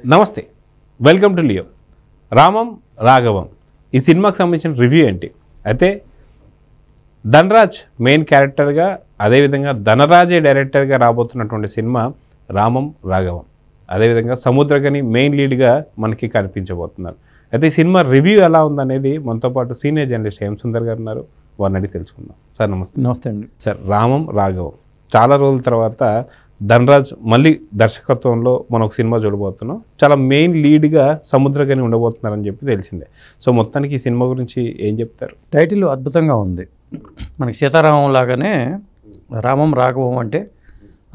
నమస్తే, welcome to Leo. రామం రాఘవం ఈ సినిమాకి సంబంధించిన రివ్యూ ఏంటి? అయితే ధనరాజ్ మెయిన్ క్యారెక్టర్గా, అదేవిధంగా ధనరాజే డైరెక్టర్గా రాబోతున్నటువంటి సినిమా రామం రాఘవం. అదేవిధంగా సముద్రగని మెయిన్ లీడ్గా మనకి కనిపించబోతున్నారు. అయితే ఈ సినిమా రివ్యూ ఎలా ఉందనేది మనతో పాటు సీనియర్ జర్నలిస్ట్ హేమ్ సుందర్ గారు ఉన్నారు, వారిని అడిగి తెలుసుకుందాం. సార్ నమస్తే. నమస్తే అండి. సార్, రామం రాఘవం చాలా రోజుల తర్వాత ధనరాజ్ మళ్ళీ దర్శకత్వంలో మనం ఒక సినిమా చూడబోతున్నాం. చాలా మెయిన్ లీడ్గా సముద్రగని ఉండబోతున్నారని చెప్పి తెలిసిందే. సో మొత్తానికి ఈ సినిమా గురించి ఏం చెప్తారు? టైటిల్ అద్భుతంగా ఉంది. మనకి సీతారామం లాగానే రామం రాఘవం అంటే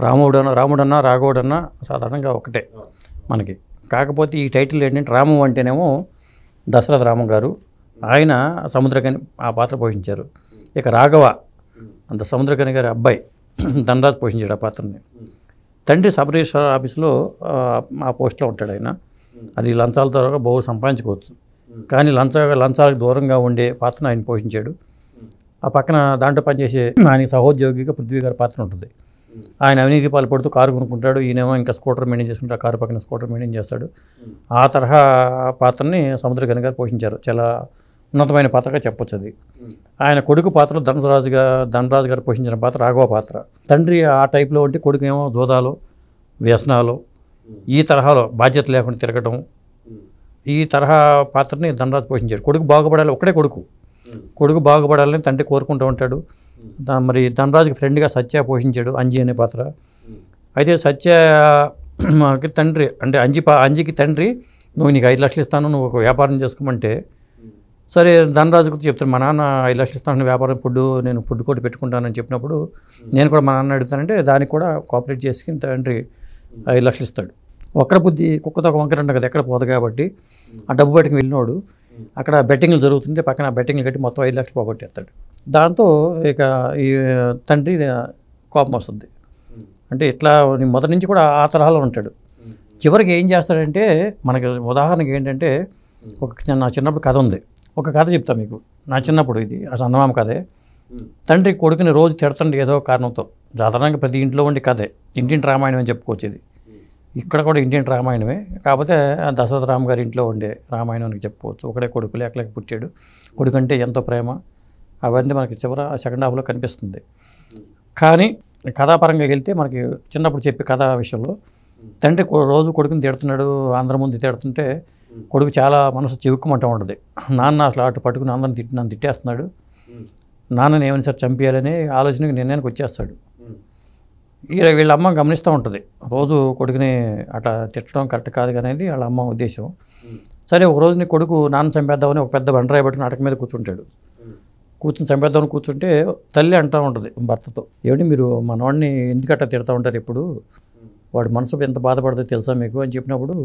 రాముడన్నా రాఘవుడన్నా సాధారణంగా ఒకటే మనకి. కాకపోతే ఈ టైటిల్ ఏంటంటే రామం అంటేనేమో దశరథ రామ గారు, ఆయన సముద్రగని ఆ పాత్ర పోషించారు. ఇక రాఘవ అంత సముద్రగని గారి అబ్బాయి ధనరాజ్ పోషించాడు ఆ పాత్రని. తండ్రి సబ్ రిజిస్ట్రార్ ఆఫీస్లో ఆ పోస్ట్లో ఉంటాడు ఆయన. అది లంచాల ద్వారా బహు సంపాదించుకోవచ్చు, కానీ లంచాలకు దూరంగా ఉండే పాత్రను ఆయన పోషించాడు. ఆ పక్కన దాంట్లో పనిచేసే ఆయన సహోద్యోగిగా పృథ్వీ గారి పాత్ర ఉంటుంది. ఆయన అవినీతి పాల్పడుతూ కారు కొనుక్కుంటాడు, ఈయనేమో ఇంకా స్కూటర్ మెయింటైన్ చేసుకుంటాడు, కారు పక్కన స్కూటర్ మెయింటైన్ చేస్తాడు. ఆ తరహా పాత్రని సముద్రగని గారు పోషించారు. చాలా ఉన్నతమైన పాత్రగా చెప్పొచ్చు అది. ఆయన కొడుకు పాత్ర ధనరాజు గారు పోషించిన పాత్ర రాఘవ పాత్ర. తండ్రి ఆ టైప్లో ఉంటే కొడుకు ఏమో జోదాలు, వ్యసనాలు, ఈ తరహాలో బాధ్యత లేకుండా తిరగడం, ఈ తరహా పాత్రని ధనరాజు పోషించాడు. కొడుకు బాగుపడాలి, ఒక్కడే కొడుకు బాగుపడాలని తండ్రి కోరుకుంటూ ఉంటాడు. మరి ధనరాజుకి ఫ్రెండ్గా సత్య పోషించాడు, అంజి అనే పాత్ర. అయితే సత్యకి తండ్రి అంటే అంజికి తండ్రి, నువ్వు నీకు 5 లక్షలు ఇస్తాను, నువ్వు ఒక వ్యాపారం చేసుకోమంటే, సరే ధనరాజు గురించి చెప్తాను, మా నాన్న 5 లక్షలు ఇస్తాను వ్యాపారం, నేను ఫుడ్ కోర్టు పెట్టుకుంటానని చెప్పినప్పుడు నేను కూడా మా నాన్న అడుగుతానంటే దానికి కూడా కోఆపరేట్ చేసుకుని తండ్రి 5 లక్షలు ఇస్తాడు. ఒక్కర బుద్ధి కుక్కతో ఒక వంకర కదా, ఎక్కడ పోదు కాబట్టి ఆ డబ్బు బయటకు వెళ్ళినోడు అక్కడ బెట్టింగ్లు జరుగుతుంటే పక్కన బెట్టింగ్లు కట్టి మొత్తం 5 లక్షలు పోగొట్టేస్తాడు. దాంతో ఇక ఈ తండ్రి కోపం వస్తుంది. అంటే ఇట్లా మొదటి నుంచి కూడా ఆ తరహాలో ఉంటాడు. చివరికి ఏం చేస్తాడంటే, మనకి ఉదాహరణకి ఏంటంటే, నా చిన్నప్పుడు కథ ఉంది, ఒక కథ చెప్తా మీకు. నా చిన్నప్పుడు ఇది అసలు చందమామ కథే. తండ్రి కొడుకుని రోజు తిడతండి ఏదో కారణంతో. సాధారణంగా ప్రతి ఇంట్లో ఉండే కథే, ఇంటింటి రామాయణం అని చెప్పుకోవచ్చు. ఇది ఇక్కడ కూడా ఇంటింటి రామాయణమే, కాకపోతే దశరథ రామ గారి ఇంట్లో ఉండే రామాయణం అని చెప్పుకోవచ్చు. ఒకడే కొడుకు లేక పుట్టాడు, కొడుకు అంటే ఎంతో ప్రేమ, అవన్నీ మనకి సెకండ్ హాఫ్లో కనిపిస్తుంది. కానీ కథాపరంగా వెళ్తే మనకి చిన్నప్పుడు చెప్పే కథా విషయంలో తండ్రి రోజు కొడుకుని తిడుతున్నాడు, అందరి ముందు తిడుతుంటే కొడుకు చాలా మనసు చివుక్కుమంటూ ఉంటుంది. నాన్న అసలు అటు పట్టుకుని నన్ను తిట్టేస్తున్నాడు, నాన్నని ఏమైనా సరే చంపేయాలనే ఆలోచనకి నిర్ణయానికి వచ్చేస్తాడు. వీళ్ళ అమ్మ గమనిస్తూ ఉంటుంది, రోజు కొడుకుని అట్లా తిట్టడం కరెక్ట్ కాదు అనేది వాళ్ళ అమ్మ ఉద్దేశం. సరే ఒక రోజుని కొడుకు నాన్న చంపేద్దామని ఒక పెద్ద బండరాయి పట్టుకుని అటక మీద కూర్చుంటాడు. చంపేద్దామని కూర్చుంటే తల్లి అంటూ ఉంటుంది భర్తతో, ఏమిటి మీరు మనవాడిని ఎందుకు అట్లా తిడతా ఉంటారు, ఎప్పుడు వాడి మనసు ఎంత బాధపడుతుందో తెలుసా మీకు అని చెప్పినప్పుడు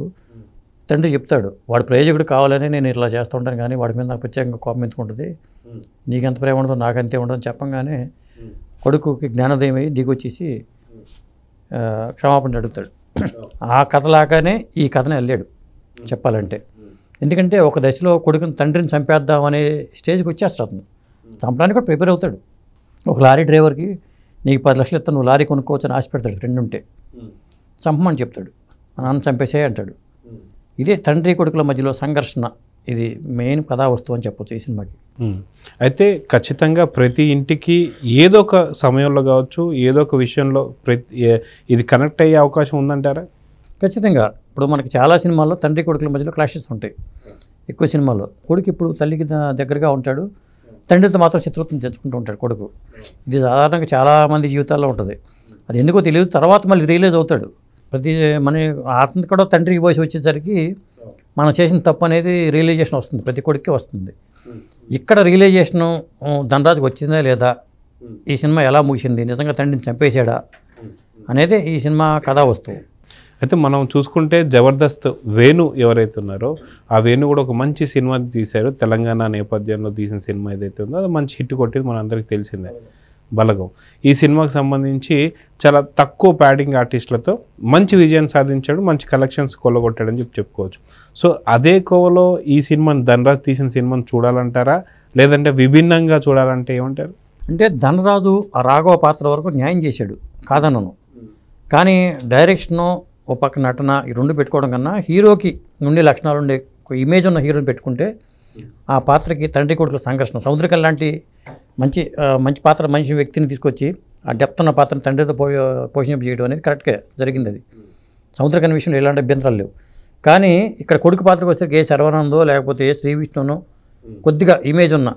తండ్రి చెప్తాడు, వాడు ప్రయోజకుడు కావాలని నేను ఇట్లా చేస్తూ ఉంటాను, కానీ వాడి మీద నాకు ప్రత్యేకంగా కోపం ఎందుకుంటుంది, నీకెంత ప్రేమ ఉండదో నాకంతే ఉండదని చెప్పంగానే కొడుకుకి జ్ఞానోదయం అయ్యి దిగొచ్చేసి క్షమాపణ అడుగుతాడు. ఆ కథలాగానే ఈ కథను వెళ్ళాడు చెప్పాలంటే. ఎందుకంటే ఒక దశలో కొడుకుని తండ్రిని చంపేద్దాం అనే స్టేజ్కి వచ్చేస్తాడు. అతను చంపడానికి కూడా ప్రిపేర్ అవుతాడు. ఒక లారీ డ్రైవర్కి నీకు 10 లక్షలు ఇస్తాను, నువ్వు లారీ కొనుక్కోవచ్చు అని ఆశ పెడతాడు. ఫ్రెండ్ ఉంటే చంపమని చెప్తాడు, నాన్న చంపేసే అంటాడు. ఇదే తండ్రి కొడుకుల మధ్యలో సంఘర్షణ, ఇది మెయిన్ కథా వస్తువు అని చెప్పొచ్చు ఈ సినిమాకి. అయితే ఖచ్చితంగా ప్రతి ఇంటికి ఏదో ఒక సమయంలో కావచ్చు, ఏదో ఒక విషయంలో ఇది కనెక్ట్ అయ్యే అవకాశం ఉందంటారా? ఖచ్చితంగా. ఇప్పుడు మనకి చాలా సినిమాల్లో తండ్రి కొడుకుల మధ్యలో క్లాషెస్ ఉంటాయి. ఎక్కువ సినిమాల్లో కొడుకు ఇప్పుడు తల్లికి దగ్గరగా ఉంటాడు, తండ్రితో మాత్రం శత్రుత్వం తెచ్చుకుంటూ ఉంటాడు కొడుకు. ఇది సాధారణంగా చాలామంది జీవితాల్లో ఉంటుంది. అది ఎందుకో తెలియదు, తర్వాత మళ్ళీ రియలైజ్ అవుతాడు. మన ఆత్మ కూడా తండ్రి వయసు వచ్చేసరికి మనం చేసిన తప్పు అనేది రియలైజేషన్ వస్తుంది, ప్రతి కొడుక్కి వస్తుంది. ఇక్కడ రియలైజేషను ధనరాజుకి వచ్చిందా లేదా, ఈ సినిమా ఎలా ముగిసింది, నిజంగా తండ్రిని చంపేశాడా అనేది ఈ సినిమా కథా వస్తువు. అయితే మనం చూసుకుంటే జబర్దస్త్ వేణు ఎవరైతే ఉన్నారో ఆ వేణు కూడా ఒక మంచి సినిమా తీశారు. తెలంగాణ నేపథ్యంలో తీసిన సినిమా ఏదైతే ఉందో అది మంచి హిట్ కొట్టింది, మన అందరికీ తెలిసిందే, బలగం. ఈ సినిమాకి సంబంధించి చాలా తక్కువ ప్యాడింగ్ ఆర్టిస్టులతో మంచి విజయం సాధించాడు, మంచి కలెక్షన్స్ కొల్లగొట్టాడని చెప్పుకోవచ్చు. సో అదే కోవలో ఈ సినిమాని ధనరాజ్ తీసిన సినిమాని చూడాలంటారా, లేదంటే విభిన్నంగా చూడాలంటే ఏమంటారు? అంటే ధనరాజు ఆ రాఘవ పాత్ర వరకు న్యాయం చేశాడు కాదనను, కానీ డైరెక్షను ఓ పక్క నటన ఈ రెండు పెట్టుకోవడం కన్నా హీరోకి ఉండే లక్షణాలు ఉండే ఒక ఇమేజ్ ఉన్న హీరోని పెట్టుకుంటే ఆ పాత్రకి తండ్రి కొడుకుల సంఘర్షణ సముద్రకళ లాంటి మంచి పాత్ర మంచి వ్యక్తిని తీసుకొచ్చి ఆ డెప్త్ ఉన్న పాత్రను తండ్రితో పోషింపు చేయడం అనేది కరెక్ట్గా జరిగింది. అది సముద్రకళ విషయంలో ఎలాంటి అభ్యంతరాలు లేవు. కానీ ఇక్కడ కొడుకు పాత్రకు వచ్చేసరికి ఏ శర్వానందో లేకపోతే ఏ శ్రీ విష్ణునో కొద్దిగా ఇమేజ్ ఉన్న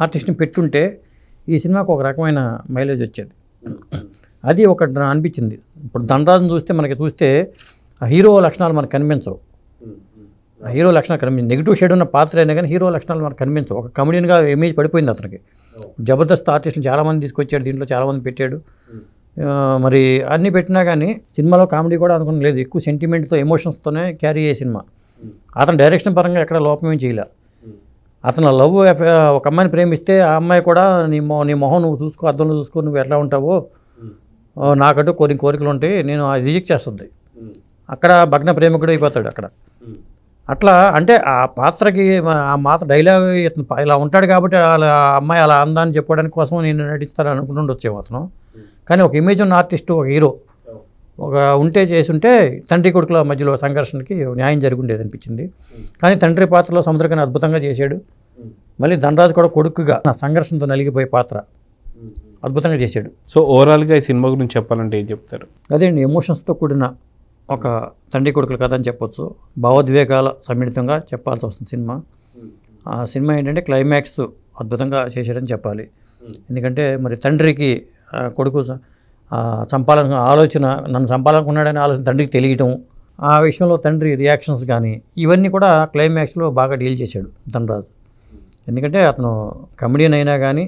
ఆర్టిస్ట్ని పెట్టుంటే ఈ సినిమాకు ఒక రకమైన మైలేజ్ వచ్చేది. అది ఒకటి అనిపించింది. ఇప్పుడు ధనరాజును చూస్తే ఆ హీరో లక్షణాలు మనకు కనిపించవు. ఆ హీరో లక్షణాలు కనిపించవు. నెగిటివ్ షేడ్ ఉన్న పాత్ర అయినా కానీ హీరో లక్షణాలు మనకు కనిపించవు. ఒక కమెడియన్గా ఇమేజ్ పడిపోయింది అతనికి. జబర్దస్త్ ఆర్టిస్టులు చాలామంది తీసుకొచ్చాడు, దీంట్లో చాలామంది పెట్టాడు. మరి అన్నీ పెట్టినా కానీ సినిమాలో కామెడీ కూడా అనుకుని లేదు. ఎక్కువ సెంటిమెంట్తో ఎమోషన్స్తోనే క్యారీ అయ్యే సినిమా. అతను డైరెక్షన్ పరంగా ఎక్కడ లోపమేం చేయలే. అతను లవ్ ఒక అమ్మాయిని ప్రేమిస్తే ఆ అమ్మాయి కూడా నీ మొహం నువ్వు చూసుకో, అద్దంలో చూసుకో, నువ్వు ఎట్లా ఉంటావో నాకంటూ కొన్ని కోరికలు ఉంటాయి, నేను రిజెక్ట్ చేస్తుంది. అక్కడ భగ్న ప్రేమికుడు అయిపోతాడు అక్కడ. అట్లా అంటే ఆ పాత్రకి ఆ మాత్ర డైలాగ్ ఇలా ఉంటాడు కాబట్టి ఆ అమ్మాయి అలా అందాన్ని చెప్పుకోవడానికి కోసం నేను నటిస్తాను అనుకుంటూ వచ్చేమో అతను. కానీ ఒక ఇమేజ్ ఉన్న ఆర్టిస్టు, ఒక హీరో ఉంటే చేసుంటే తండ్రి కొడుకుల మధ్యలో సంఘర్షణకి న్యాయం జరుగుండేది అనిపించింది. కానీ తండ్రి పాత్రలో సముద్రకని అద్భుతంగా చేశాడు. మళ్ళీ ధనరాజు కూడా కొడుకుగా నా సంఘర్షణతో నలిగిపోయే పాత్ర అద్భుతంగా చేశాడు. సో ఓవరాల్గా ఈ సినిమా గురించి చెప్పాలంటే ఏం చెప్తారు? అదే అండి, ఎమోషన్స్తో కూడిన ఒక తండ్రి కొడుకుల కథ అని చెప్పొచ్చు. భావోద్వేగాల సమ్మిళితంగా చెప్పాల్సి వస్తుంది సినిమా. ఆ సినిమా ఏంటంటే క్లైమాక్స్ అద్భుతంగా చేశాడని చెప్పాలి. ఎందుకంటే మరి తండ్రికి కొడుకు చంపాలనుకున్న ఆలోచన, నన్ను చంపాలనుకున్నాడని ఆలోచన తండ్రికి తెలియటం, ఆ విషయంలో తండ్రి రియాక్షన్స్ కానీ ఇవన్నీ కూడా క్లైమాక్స్లో బాగా డీల్ చేశాడు ధనరాజు. ఎందుకంటే అతను కమెడియన్ అయినా కానీ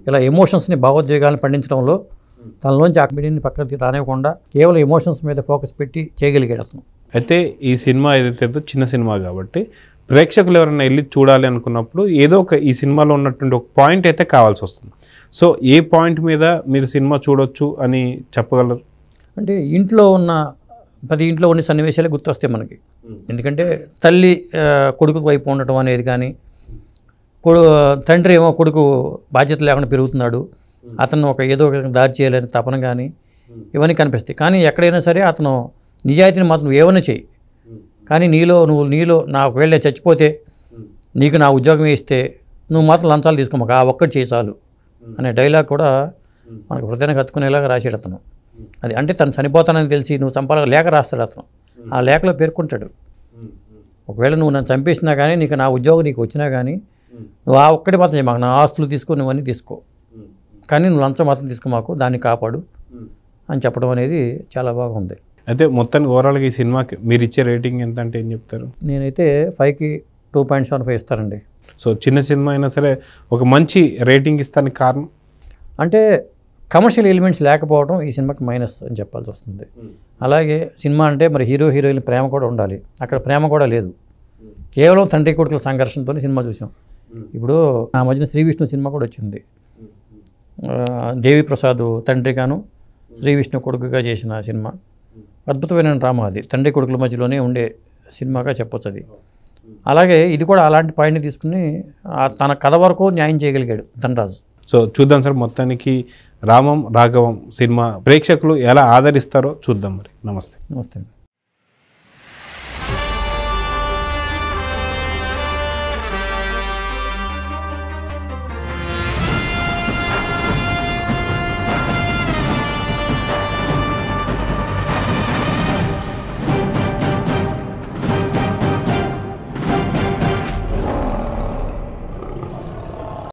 ఇలా ఎమోషన్స్ని, భావోద్వేగాలను పండించడంలో తనలోంచి ఆ కమెడియన్ని పక్కకి రానివ్వకుండా కేవలం ఎమోషన్స్ మీద ఫోకస్ పెట్టి చేయగలిగాడు అతను. అయితే ఈ సినిమా ఏదైతే చిన్న సినిమా కాబట్టి ప్రేక్షకులు ఎవరైనా వెళ్ళి చూడాలి అనుకున్నప్పుడు ఏదో ఒక ఈ సినిమాలో ఉన్నటువంటి ఒక పాయింట్ అయితే కావాల్సి వస్తుంది. సో ఏ పాయింట్ మీద మీరు సినిమా చూడొచ్చు అని చెప్పగలరు? అంటే ఇంట్లో ఉన్న సన్నివేశాలే గుర్తొస్తాయి మనకి. ఎందుకంటే తల్లి కొడుకు వైపు ఉండటం అనేది కానీ, తండ్రి ఏమో కొడుకు బాధ్యత లేకుండా పెరుగుతున్నాడు, అతను ఏదో ఒక దారి చేయాలని తపన కానీ ఇవన్నీ కనిపిస్తాయి. కానీ ఎక్కడైనా సరే అతను నిజాయితీని మాత్రం ఏమైనా చేయి, కానీ నీలో నా ఒకవేళ చచ్చిపోతే నీకు నా ఉద్యోగం ఇస్తే నువ్వు మాత్రం లంచాలు తీసుకోమాక, ఆ ఒక్కటి చేయి చాలు అనే డైలాగ్ కూడా మనకు హృదయానికి హత్తుకునేలాగా రాశాడు అతను. అది అంటే తను చనిపోతానని తెలిసి నువ్వు చంపాలని లేఖ రాస్తాడు అతను. ఆ లేఖలో పేర్కొంటాడు, ఒకవేళ నువ్వు నన్ను చంపేసినా కానీ నీకు నా ఉద్యోగం నీకు వచ్చినా కానీ నువ్వు ఆ ఒక్కటి మాత్రం చేయి, మాకు నా ఆస్తులు తీసుకో, నువ్వన్నీ తీసుకో, కానీ నువ్వు లంచం మాత్రం తీసుకో, మాకు దాన్ని కాపాడు అని చెప్పడం అనేది చాలా బాగుంది. అయితే మొత్తానికి ఓవరాల్గా ఈ సినిమాకి మీరు ఇచ్చే రేటింగ్ ఎంత అంటే ఏం చెప్తారు? నేనైతే 5కి 2.75 ఇస్తానండి. సో చిన్న సినిమా అయినా సరే ఒక మంచి రేటింగ్ ఇస్తానికి కారణం అంటే కమర్షియల్ ఎలిమెంట్స్ లేకపోవడం ఈ సినిమాకి మైనస్ అని చెప్పాల్సి వస్తుంది. అలాగే సినిమా అంటే మరి హీరో హీరోయిన్ ప్రేమ కూడా ఉండాలి, అక్కడ ప్రేమ కూడా లేదు. కేవలం తండ్రి కొడుకుల సంఘర్షణతో సినిమా చూసాం. ఇప్పుడు ఆ మధ్యన శ్రీ విష్ణు సినిమా కూడా వచ్చింది. దేవి ప్రసాద్ తండ్రిగాను శ్రీ విష్ణు కొడుకుగా చేసిన సినిమా అద్భుతమైన డ్రామా. అది తండ్రి కొడుకుల మధ్యలోనే ఉండే సినిమాగా చెప్పొచ్చు అది. అలాగే ఇది కూడా అలాంటి పాయింట్ని తీసుకుని తన కథ వరకు న్యాయం చేయగలిగాడు ధనరాజు. సో చూద్దాం సార్, మొత్తానికి రామం రాఘవం సినిమా ప్రేక్షకులు ఎలా ఆదరిస్తారో చూద్దాం. మరి నమస్తే. నమస్తే.